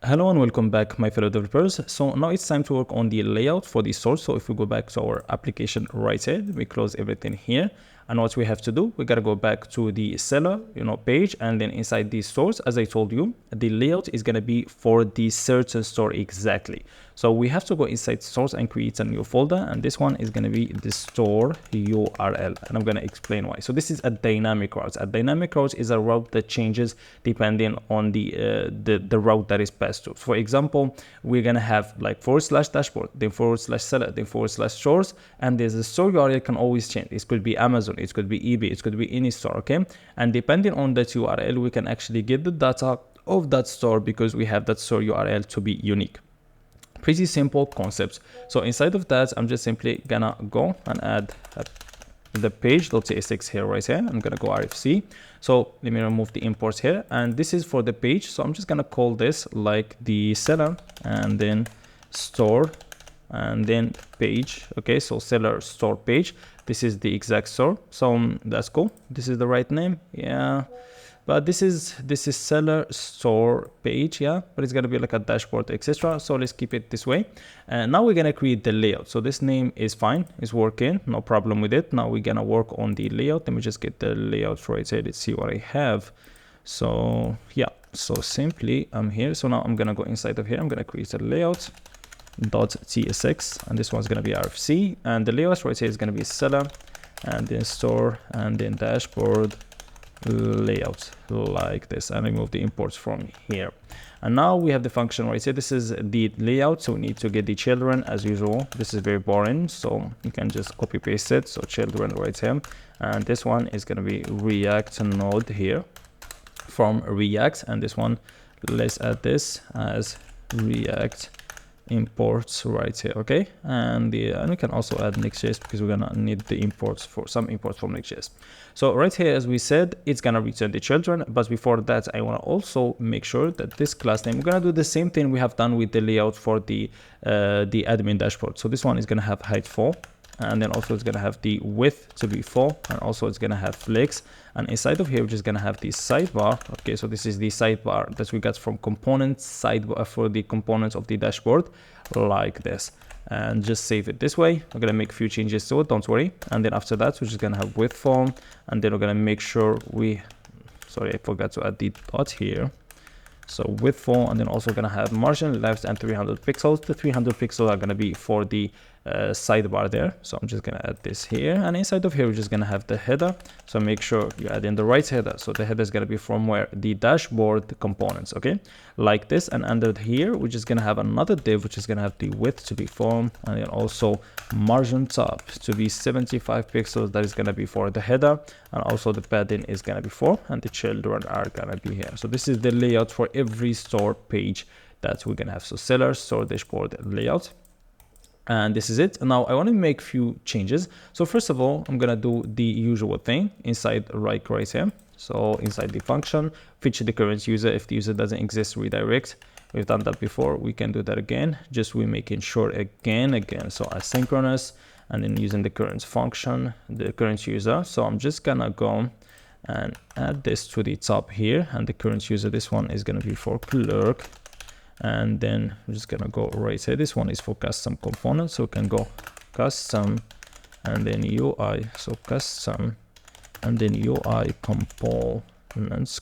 Hello and welcome back, my fellow developers. So now it's time to work on the layout for the store. So if we go back to our application right here, we close everything here. And what we have to do, we got to go back to the seller, page, and then inside these stores, as I told you, the layout is going to be for the certain store exactly. So we have to go inside stores and create a new folder, and this one is going to be the store URL, and I'm going to explain why. So this is a dynamic route. A dynamic route is a route that changes depending on the route that is passed to. For example, we're going to have like /dashboard, then /seller, then /stores, and there's a store URL can always change. It could be Amazon, it could be eBay, it could be any store, okay? And depending on that URL, we can actually get the data of that store because we have that store URL to be unique. Pretty simple concepts. So inside of that, I'm just simply gonna go and add the page.tsx here right here. I'm gonna go RFC. So let me remove the imports here, and this is for the page. So I'm just gonna call this like the seller and then store and then page. Okay, so seller store page. This is the exact store. So that's cool. This is the right name. Yeah. But this is seller store page, yeah, but it's gonna be like a dashboard, etc. So let's keep it this way. And now we're gonna create the layout. So this name is fine, it's working, no problem with it. Now we're gonna work on the layout. Let me just get the layout right here. Let's see what I have. So yeah, so simply I'm here. So now I'm gonna go inside of here. I'm gonna create a layout .tsx, and this one's gonna be RFC, and the layout right here is gonna be seller and then store and then dashboard layout like this, and remove the imports from here. And now we have the function right here. This is the layout, so we need to get the children as usual. This is very boring, so you can just copy paste it. So children right here, and this one is going to be React node here from React, and this one, let's add this as React imports right here, okay? And we can also add Next.js because we're gonna need the imports for some imports from Next.js. So right here, as we said, it's gonna return the children, but before that, I wanna also make sure that this class name, we're gonna do the same thing we have done with the layout for the admin dashboard. So this one is gonna have height 4, and then also it's gonna have the width to be 4, and also it's gonna have flex. And inside of here, we're just gonna have the sidebar. Okay, so this is the sidebar that we got from components sidebar for the components of the dashboard, like this. And just save it this way. We're gonna make a few changes to it, don't worry. And then after that, we're just gonna have width form, and then we're gonna make sure sorry, I forgot to add the dot here. So width form, and then also gonna have margin left and 300 pixels. The 300 pixels are gonna be for the sidebar there. So I'm just gonna add this here, and inside of here we're just gonna have the header. So make sure you add in the right header. So the header is gonna be from where the dashboard components, okay, like this. And under here we're just gonna have another div which is gonna have the width to be form, and then also margin top to be 75 pixels. That is gonna be for the header, and also the padding is gonna be 4, and the children are gonna be here. So this is the layout for every store page that we're gonna have. So seller, store, dashboard, layout. And this is it. Now I want to make a few changes. So first of all, I'm gonna do the usual thing inside right here. So inside the function, feature the current user. If the user doesn't exist, redirect. We've done that before. We can do that again. Just we're making sure again. So asynchronous, and then using the current function, the current user. So I'm just gonna go and add this to the top here, and the current user, this one is gonna be for clerk. And then we're just gonna go right here. This one is for custom components, so we can go custom and then UI. So custom and then UI components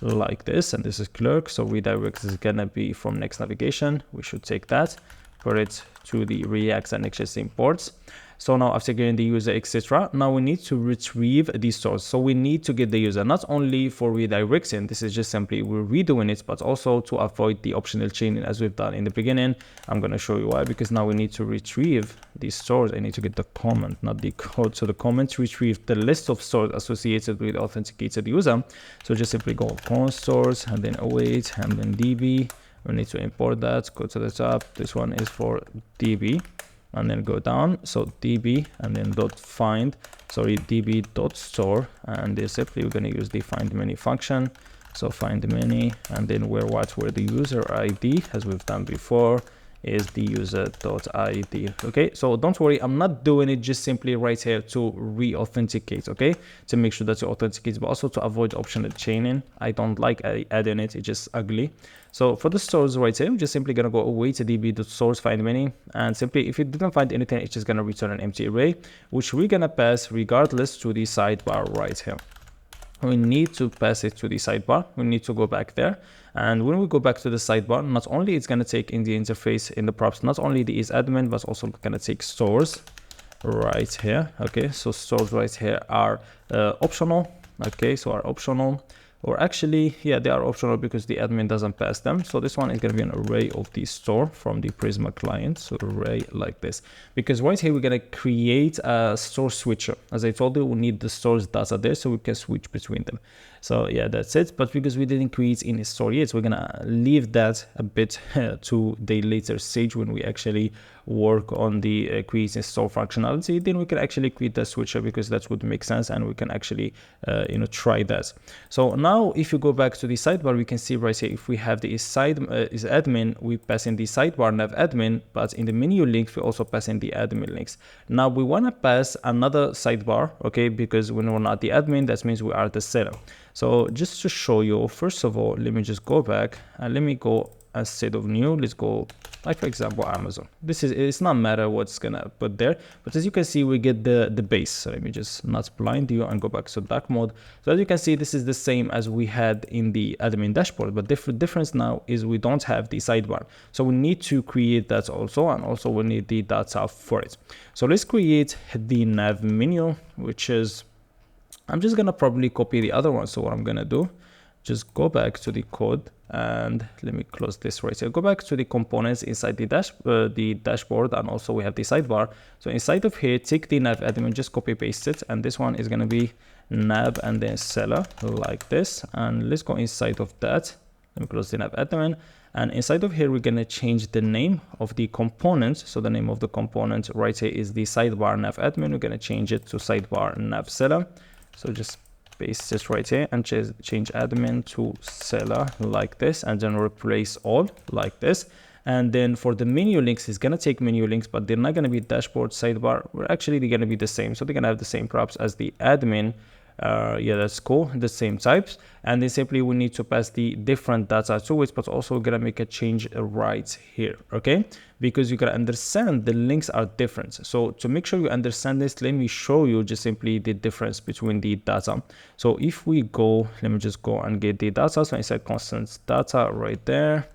like this, and this is clerk. So redirect is gonna be from next navigation. We should take that, put it to the React and Next.js imports. So now after getting the user, etc., now we need to retrieve these stores. So we need to get the user, not only for redirecting, this is just simply we're redoing it, but also to avoid the optional chaining as we've done in the beginning. I'm going to show you why, because now we need to retrieve these stores. I need to get the comment, not the code. So the comment retrieve the list of stores associated with authenticated user. So just simply go con stores and then await and then db. We need to import that, go to the top. This one is for db. And then go down, so db and then db.store, and then simply we're going to use the find many function. So find many, and then where the user ID, as we've done before, is the user.id. Okay, so don't worry, I'm not doing it just simply right here to re-authenticate, okay, to make sure that you authenticate, but also to avoid optional chaining. I don't like adding it, it's just ugly. So for the stores right here, we're just simply gonna go away to db.source find many, and simply if it didn't find anything, it's just gonna return an empty array, which we're gonna pass regardless to the sidebar right here. We need to pass it to the sidebar. We need to go back there, and when we go back to the sidebar, not only it's going to take in the interface in the props, not only the is admin, but also going to take stores right here. Okay, so stores right here are optional. Okay, so are optional, or actually, yeah, they are optional because the admin doesn't pass them. So this one is going to be an array of the store from the Prisma client. So array like this, because right here we're going to create a store switcher. As I told you, we need the store's data there so we can switch between them. So yeah, that's it. But because we didn't create any store yet, we're gonna leave that a bit to the later stage when we actually work on the creating store functionality. Then we can actually create the switcher, because that would make sense, and we can actually try that. So now if you go back to the sidebar, we can see right here, if we have the is admin, we pass in the sidebar nav admin, but in the menu links we also pass in the admin links. Now we want to pass another sidebar, okay, because when we're not the admin, that means we are the seller. So just to show you, first of all, let me just go back and let me go instead of new, let's go like, for example, Amazon. This is, it's not matter what's gonna put there, but as you can see, we get the base. So let me just not blind you and go back to dark mode. So as you can see, this is the same as we had in the admin dashboard, but the difference now is we don't have the sidebar. So we need to create that also, and also we need the data for it. So let's create the nav menu, which is, I'm just gonna probably copy the other one. So what I'm gonna do, just go back to the code, and let me close this right here. Go back to the components inside the dashboard, and also we have the sidebar. So inside of here, take the nav admin, just copy paste it, and this one is gonna be nav and then seller like this. And let's go inside of that. Let me close the nav admin, and inside of here we're gonna change the name of the component. So the name of the component right here is the sidebar nav admin. We're gonna change it to sidebar nav seller. So just paste this right here and change admin to seller like this, and then replace all like this. And then for the menu links, it's gonna take menu links, but they're not gonna be dashboard sidebar. They're gonna be the same. So they're gonna have the same props as the admin. Yeah, that's cool, the same types. And then simply we need to pass the different data to it, but also we're gonna make a change right here, okay? Because you gotta understand the links are different. So to make sure you understand this, let me show you just simply the difference between the data. So if we go, let me just go and get the data. So inside constant data right there,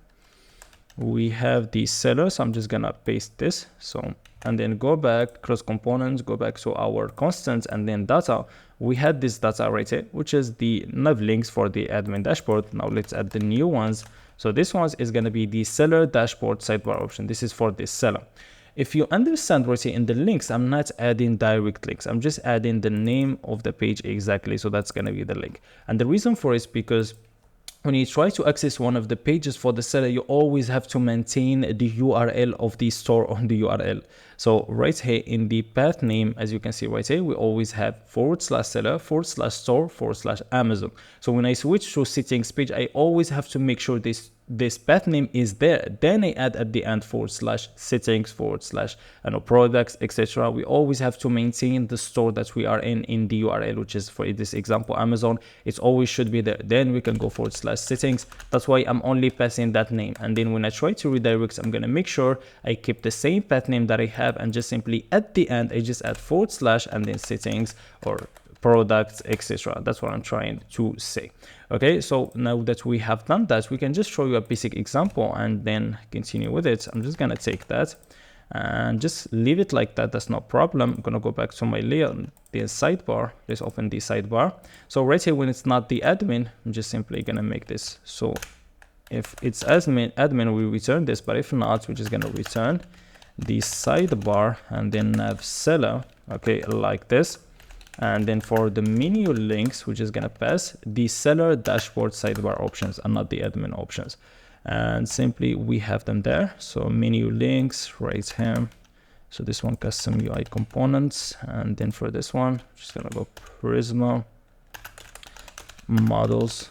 we have the seller. So I'm just gonna paste this. So, and then go back, close components, go back to our constants, and then data. We had this data right here, which is the nav links for the admin dashboard. Now let's add the new ones. So this one is going to be the seller dashboard sidebar option. This is for the seller. If you understand right here in the links, I'm not adding direct links. I'm just adding the name of the page exactly. So that's going to be the link. And the reason for it is because when you try to access one of the pages for the seller, you always have to maintain the URL of the store on the URL. So right here in the path name, as you can see right here, we always have /seller, /store, /Amazon. So when I switch to settings page, I always have to make sure this path name is there. Then I add at the end /settings, products, etc. We always have to maintain the store that we are in the URL, which is for this example, Amazon. It always should be there. Then we can go /settings. That's why I'm only passing that name. And then when I try to redirect, I'm going to make sure I keep the same path name that I have, and just simply at the end, I just add / and then settings or products, etc. That's what I'm trying to say. Okay, so now that we have done that, we can just show you a basic example and then continue with it. I'm just gonna take that and just leave it like that. That's no problem. I'm gonna go back to my layout, the sidebar. Let's open the sidebar. So right here, when it's not the admin, I'm just simply gonna make this. So if it's admin, we return this, but if not, we're just gonna return the sidebar and then nav seller, okay, like this. And then for the menu links, we're just gonna pass the seller dashboard sidebar options and not the admin options. And simply we have them there. So menu links right here. So this one, custom UI components. And then for this one, just gonna go Prisma models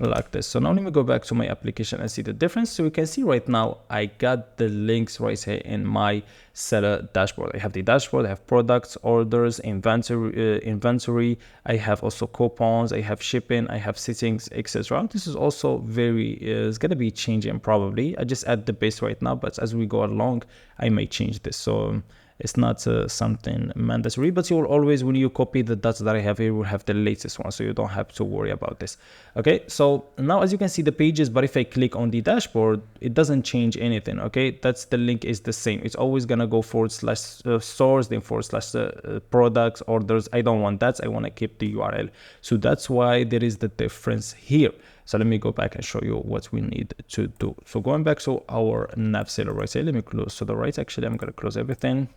like this. So now let me go back to my application and see the difference. So we can see right now I got the links right here in my seller dashboard. I have the dashboard, I have products, orders, inventory, I have also coupons, I have shipping, I have settings, etc. This is also it's gonna be changing probably. I just add the base right now, but as we go along I may change this. So it's not something mandatory, but you will always, when you copy the data that I have here, you will have the latest one, so you don't have to worry about this. Okay, so now as you can see the pages, but if I click on the dashboard, it doesn't change anything. Okay, that's the link is the same. It's always gonna go / stores, then / products, orders. I don't want that. I want to keep the URL. So that's why there is the difference here. So let me go back and show you what we need to do. So going back to our nav seller right here, let me close to the right. Actually, I'm gonna close everything.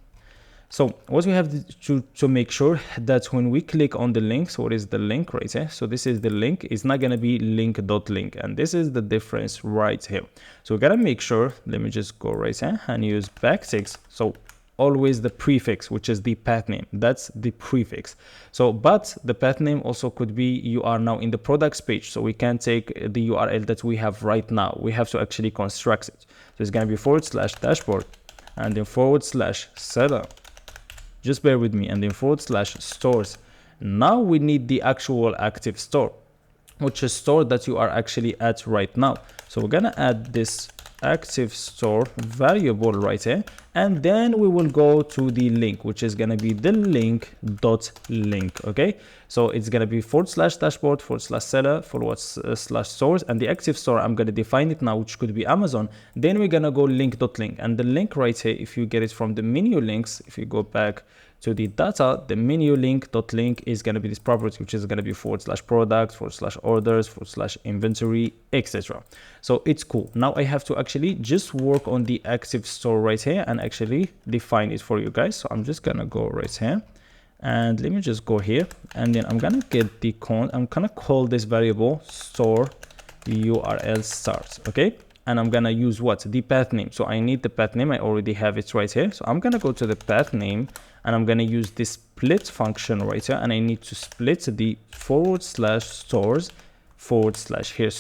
So what we have to make sure that when we click on the link, so what is the link right here? So this is the link. It's not gonna be link.link, and this is the difference right here. So we gotta make sure, let me just go right here and use backticks. So always the prefix, which is the path name, that's the prefix. So but the path name also could be you are now in the products page, so we can take the URL that we have right now. We have to actually construct it. So it's gonna be / dashboard and then / seller. Just bear with me, and then / stores. Now we need the actual active store, which is store that you are actually at right now. So we're gonna add this active store variable right here, and then we will go to the link, which is gonna be the link.link. Okay, so it's gonna be / dashboard / seller / stores, and the active store I'm gonna define it now, which could be Amazon. Then we're gonna go link.link, and the link right here, if you get it from the menu links, if you go back to the data, the menu link.link is going to be this property, which is going to be / product / orders / inventory, etc. So it's cool. Now I have to actually just work on the active store right here and actually define it for you guys. So I'm just going to go right here, and let me just go here, and then I'm going to get the I'm going to call this variable store URL start. Okay, and I'm gonna use what? The path name. So I need the path name. I already have it right here. So I'm gonna go to the path name, and I'm gonna use this split function right here, and I need to split the / stores / here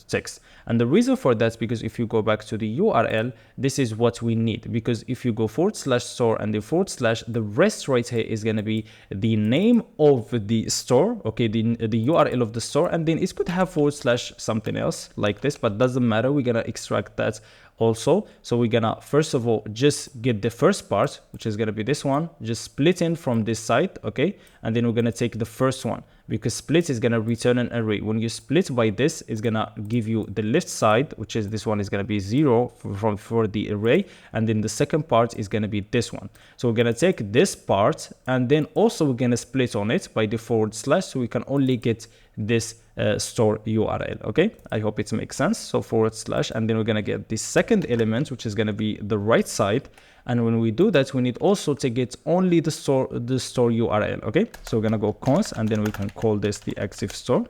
text. And the reason for that is because if you go back to the URL, this is what we need, because if you go / store and the / the rest right here is going to be the name of the store, okay, the URL of the store, and then it could have / something else like this, but doesn't matter. We're going to extract that also. So we're gonna first of all just get the first part, which is gonna be this one, just split in from this side, okay, and then we're gonna take the first one, because split is gonna return an array. When you split by this, it's gonna give you the left side, which is this one, is gonna be 0 for the array, and then the second part is gonna be this one. So we're gonna take this part, and then also we're gonna split on it by the / so we can only get this store URL. Okay, I hope it makes sense. So / and then we're gonna get the second element, which is gonna be the right side, and when we do that, we need also to get only the store URL. Okay, so we're gonna go const, and then we can call this the active store.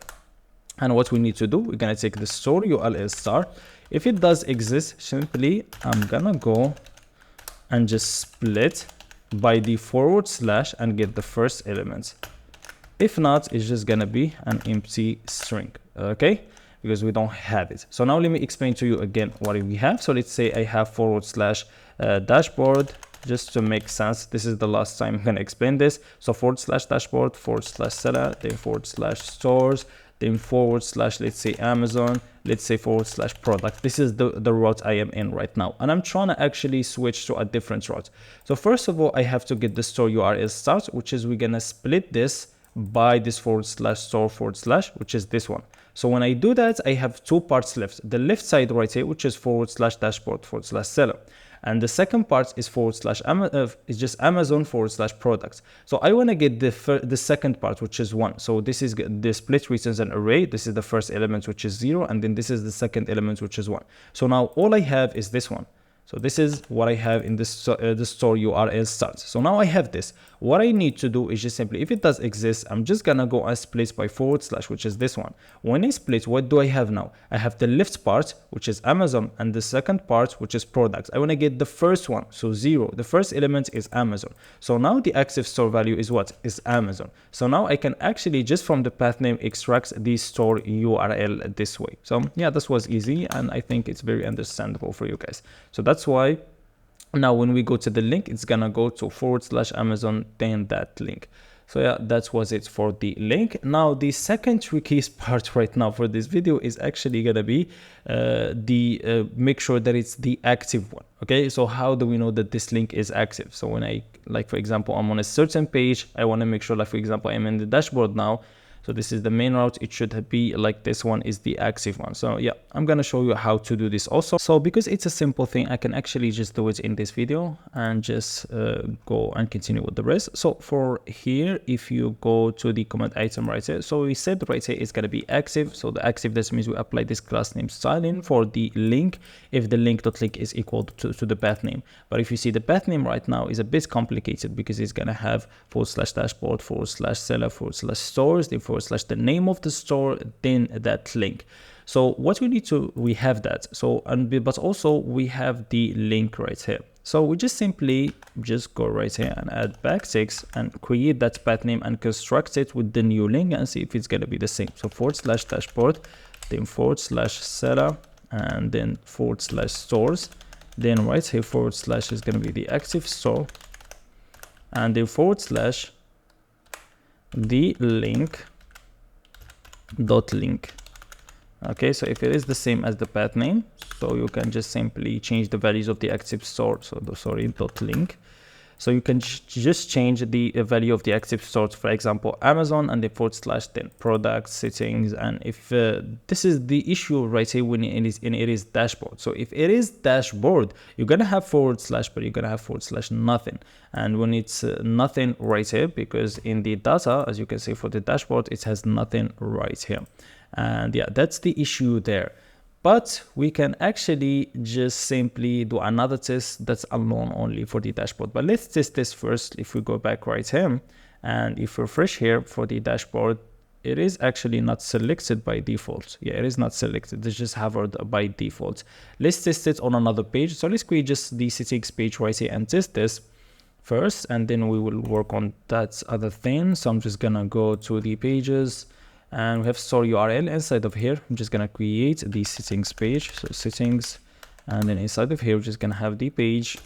And what we need to do, we're gonna take the store URL star. If it does exist, simply I'm gonna go and just split by the / and get the first element. If not, it's just gonna be an empty string, okay, because we don't have it. So now let me explain to you again what we have. So let's say I have / dashboard, just to make sense. This is the last time I'm gonna explain this. So / dashboard / seller, then / stores, then / let's say Amazon, let's say / product. This is the route I am in right now, and I'm trying to actually switch to a different route. So first of all, I have to get the store URL start, which is we're gonna split this by this / store /, which is this one. So when I do that, I have two parts left. The left side right here, which is / dashboard / seller, and the second part is / is just Amazon / products. So I want to get the second part, which is 1. So this is the split returns an array. This is the first element, which is 0, and then this is the second element, which is 1. So now all I have is this one. So this is what I have in this the store URL start. So now I have this. What I need to do is just simply, if it does exist, I'm just gonna go and split by / which is this one. When I split, what do I have now? I have the left part, which is Amazon, and the second part, which is products. I want to get the first one, so 0. The first element is Amazon. So now the active store value is what? Is Amazon. So now I can actually just from the path name extract the store URL this way. So yeah, this was easy, and I think it's very understandable for you guys. So that's why now when we go to the link, it's gonna go to / Amazon, then that link. So yeah, that was it for the link. Now the second trickiest part right now for this video is actually gonna be make sure that it's the active one. Okay, so how do we know that this link is active? So when I, like for example, I'm on a certain page, I want to make sure, like for example, I'm in the dashboard now. So this is the main route. It should be like this one is the active one. So yeah, I'm going to show you how to do this also. So because it's a simple thing, I can actually just do it in this video and just go and continue with the rest. So for here, if you go to the command item right here, so we said right here it's going to be active. So the active, this means we apply this class name styling for the link if the link.link is equal to the path name. But if you see the path name right now is a bit complicated because it's going to have /dashboard, /seller, /stores, the name of the store, then that link. So what we need to, we have that. So, but also we have the link right here. So we just simply just go right here and add /6 and create that path name and construct it with the new link and see if it's going to be the same. So /dashboard, then /seller, and then /stores. Then right here / is going to be the active store, and then / the link dot link. Okay, so if it is the same as the path name, so you can just simply change the values of the active store. So dot link. So you can just change the value of the active store, for example, Amazon, and the / then product settings. And if this is the issue right here when it is dashboard. So if it is dashboard, you're gonna have / but you're gonna have / nothing. And when it's nothing right here, because in the data, as you can see for the dashboard, it has nothing right here. And yeah, that's the issue there. But we can actually just simply do another test that's alone only for the dashboard. But let's test this first. If we go back right here and if we refresh here for the dashboard, it is actually not selected by default. Yeah, it is not selected. It's just hovered by default. Let's test it on another page. So let's create just the settings page right here and test this first, and then we will work on that other thing. So I'm just gonna go to the pages. And we have store URL inside of here. I'm just gonna create the settings page. So settings, and then inside of here, we're just gonna have the page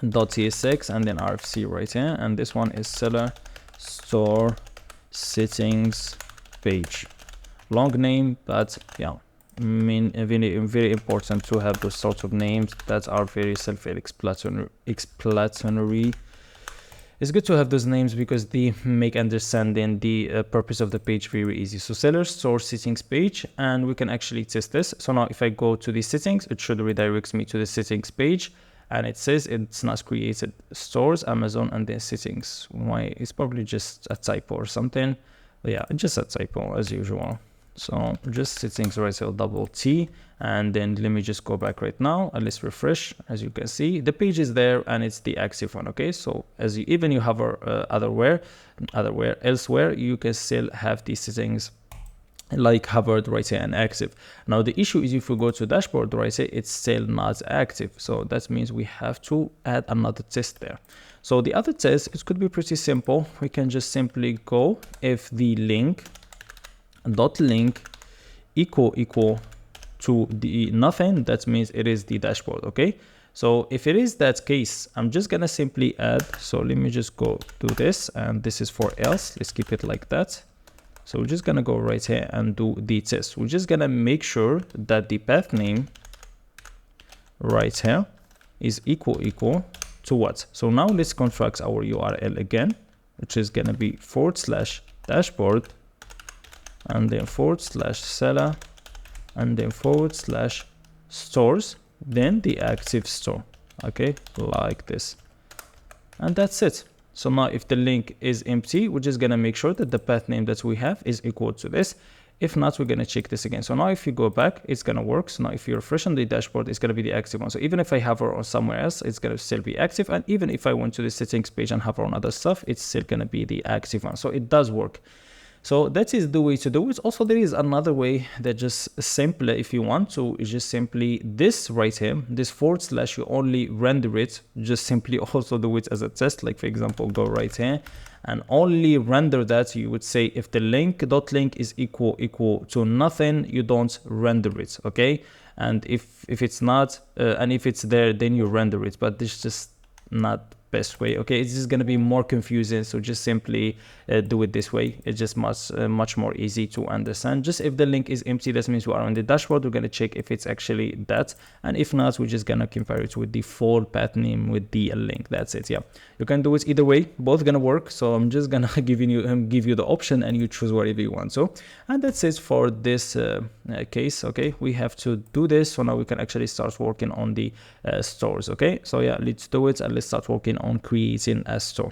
.tsx and then RFC right here. And this one is seller store settings page. Long name, but yeah, very important to have those sorts of names that are very self-explanatory. It's good to have those names because they make understanding the purpose of the page very easy. So seller store settings page, and we can actually test this. So now if I go to the settings, it should redirect me to the settings page, and it says it's not created. Stores, Amazon, and then settings. Why? It's probably just a typo or something. But yeah, just a typo as usual. So just settings right here, /T, and then let me just go back right now and let's refresh. As you can see, the page is there and it's the active one. Okay, so as even you hover elsewhere, you can still have these settings like hovered right here and active. Now the issue is if we go to dashboard right here, it's still not active. So that means we have to add another test there. So the other test, it could be pretty simple. We can just simply go if the link equal to the nothing, that means it is the dashboard. Okay, so if it is that case, I'm just gonna simply add. So let me just go do this, and this is for else. Let's keep it like that. So we're just gonna go right here and do the test. We're just gonna make sure that the path name right here is equal to what? So now let's construct our URL again, which is gonna be /dashboard, and then /seller, and then /stores, then the active store. Okay, like this, and that's it. So now if the link is empty, we're just gonna make sure that the path name that we have is equal to this. If not, we're going to check this again. So now if you go back, it's going to work. So now if you refresh on the dashboard, it's going to be the active one. So even if I hover on somewhere else, it's going to still be active. And even if I went to the settings page and hover on other stuff, it's still going to be the active one. So it does work. So that is the way to do it. Also, there is another way that just simpler if you want to, is just simply this right here, this / you only render it, just simply also do it as a test. Like for example, go right here and only render that. You would say if the link is equal to nothing, you don't render it, okay? And if it's not, and if it's there, then you render it, but this is just not best way, okay? It's just going to be more confusing, so just simply do it this way. It's just much more easy to understand. Just if the link is empty, that means we are on the dashboard. We're going to check if it's actually that, and if not, we're just going to compare it with the full path name with the link. That's it. Yeah, you can do it either way, both gonna work. So I'm just gonna give you the option and you choose whatever you want. So, and that's it for this case. Okay, we have to do this, so now we can actually start working on the stores. Okay, so yeah, let's do it and let's start working on creating a store.